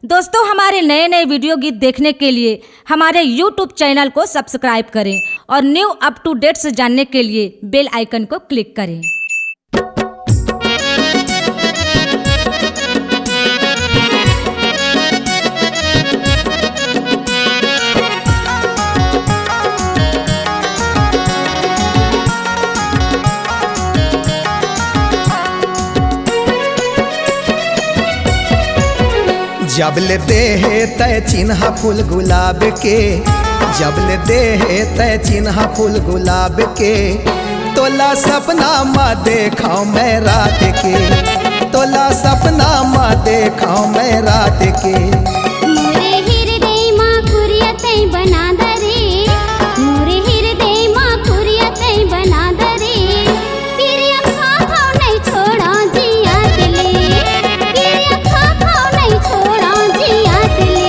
दोस्तों, हमारे नए नए वीडियो गीत देखने के लिए हमारे YouTube चैनल को सब्सक्राइब करें और न्यू अप टू डेट्स जानने के लिए बेल आइकन को क्लिक करें। जबले देहे तय चिन्हा फूल गुलाब के, जबले देहे तय चिन्हा फूल गुलाब के, तोला सपना माँ देखाऊं मैं रात के, तोला सपना माँ देखाऊं मैं रात के। मोरे हृदय माँ कुरिया तै बना दरे, मोरे हृदय माँ कुरिया तै बना दरे, किरिया खाओ नहीं छोड़ा जिया दिले, किरिया खाओ नहीं छोड़ा जिया दिले।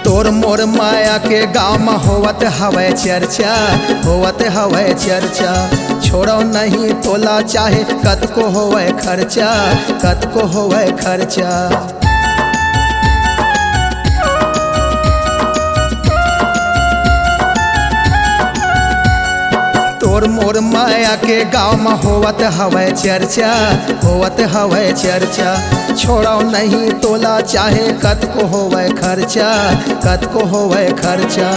तोर मोर माया के गाँव में होवत हवे चर्चा, होवत हवे चर्चा, छोड़ो नहीं तोला चाहे कतको होवे खर्चा, कतको होवे खर्चा। तोर मोर माया के गाँव में होवत हवे चर्चा, होवत हवे चर्चा, छोड़ो नहीं तोला चाहे कतको होवे खर्चा, कतको होवे खर्चा।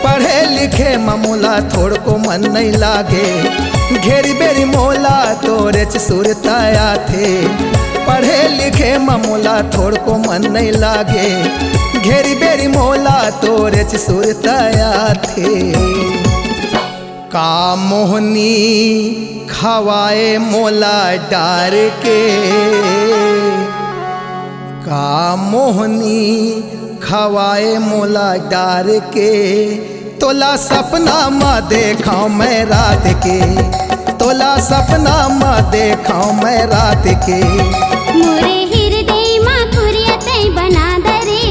पढ़े लिखे ममूला थोड़ को मन नहीं लागे, घेरी बेरी मोला तोरे सुरताया थे। पढ़े लिखे ममूला थोड़ को मन नहीं लागे, घेरी बेरी मोला तोरे सुरताया थे। का मोहनी खवाए मोला डार के, का मोहनी खवाए मोला डार के, तोला सपना माँ देखाऊं मैं रात के, तोला सपना माँ देखाऊं मैं रात के। मोरे हृदय माँ कुरिया तै बना दरे,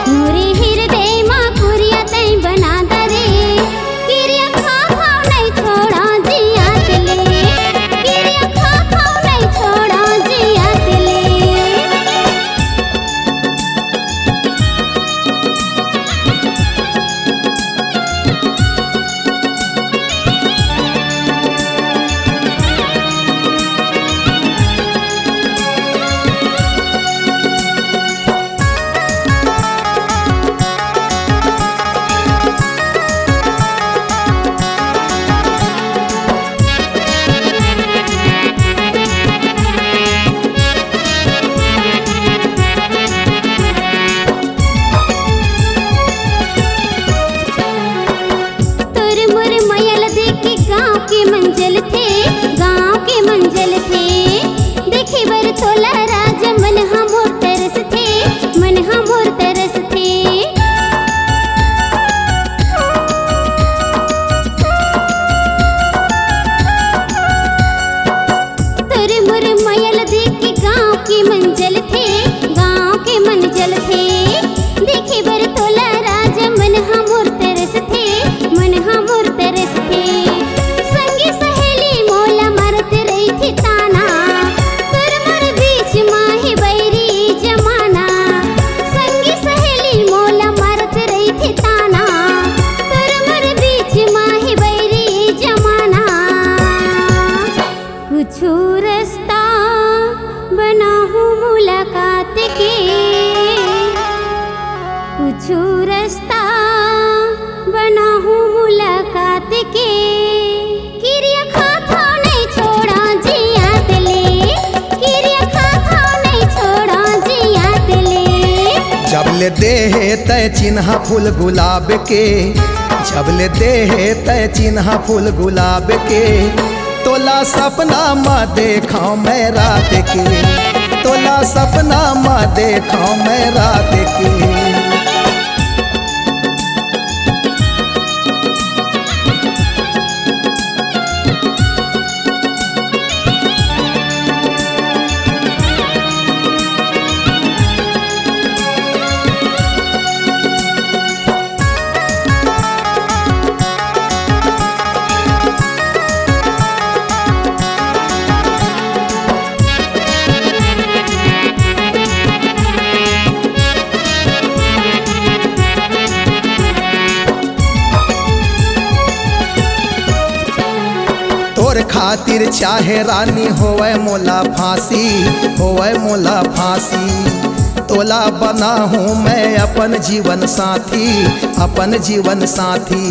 मोरे हृदय माँ कुरिया तै बना दरे, किरिया खाओ नहीं छोड़ा जिया दिले, किरिया खाओ नहीं छोड़ा जिया दिले। के मंजिल थे, गाँव के मंजिल थे, देखे बर तोला राजा मन हमोर तरस थे, मन हमोर तरस थे। तोर मोर मयल देख के गाँव के मंजिल थे, गाँव के मंजिल थे, देखे बर तोला राजा मन हमोर तरस थे, मन हमोर तरस थे। कुछु रास्ता बनाहूँ मुलाकात के, कुछु रास्ता बनाहूँ मुलाकात के, किरिया खाओ नहीं छोड़ा जिया दिले, किरिया खाओ नहीं छोड़ा जिया दिले। जबले देहे तय चिन्हा फूल गुलाब के, जबले देहे तय चिन्हा फूल गुलाब के, तोला सपना माँ देखा मैं रात के, तोला सपना माँ देखा मैं रात के। तोर खातिर चाहे रानी होवे मोला फांसी, होवे मोला फांसी। तोला बना हूँ मैं अपन जीवन साथी, अपन जीवन साथी।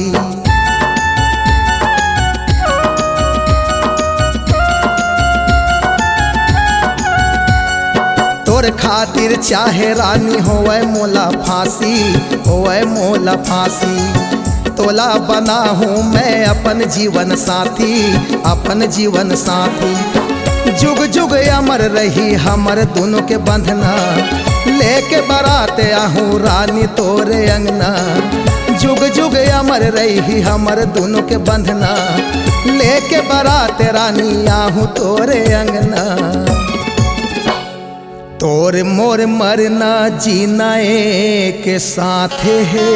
तोर खातिर चाहे रानी होवे मोला फांसी, होवे मोला फांसी। तोला बना हूँ मैं अपन जीवन साथी, अपन जीवन साथी। जुग जुग अमर रही हमर दोनों के बंधना, लेके बारात आहूँ रानी तोरे अंगना। जुग जुग अमर रही हमर दोनों के बंधना, लेके बारात रानी आहूँ तोरे अंगना। तोर मोर मरना जीना एक साथ है,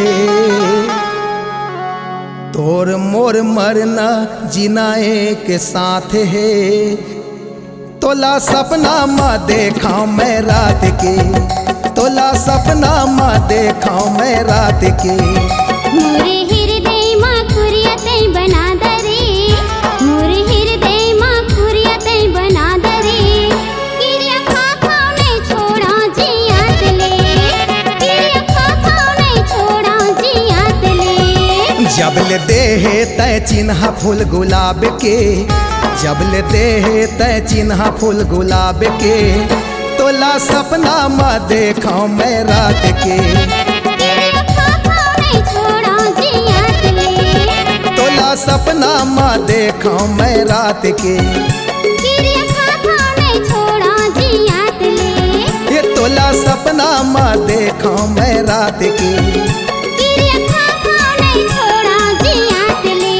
तोर मोर मरना जीना एक साथ है। तोला सपना माँ देखा मैं रात के, तोला सपना माँ देखा मैं रात के। मोरे हृदय माँ कुरियते बना दरे, मोरे हृदय माँ कुरियते बना दरे। किरिया खा नहीं छोड़ा जियात ले, किरिया खा नहीं छोड़ा जियात ले। जबले देहे तय चिन्हा फूल गुलाब के, जबले देहे तय चिन्हा फूल गुलाब के। तोला सपना माँ देखा मैं रात के, किरिया खा नहीं छोड़ा जियात ले। तोला सपना माँ देखा मैं रात के, किरिया खा नहीं छोड़ा जियात ले। ये तोला सपना माँ देखा मैं रात के। किरिया खा नहीं छोड़ा जियात ले।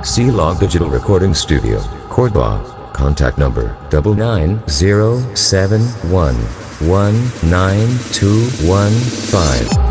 C-Log Digital Recording Studio, Cordoba. Contact number 99071192115.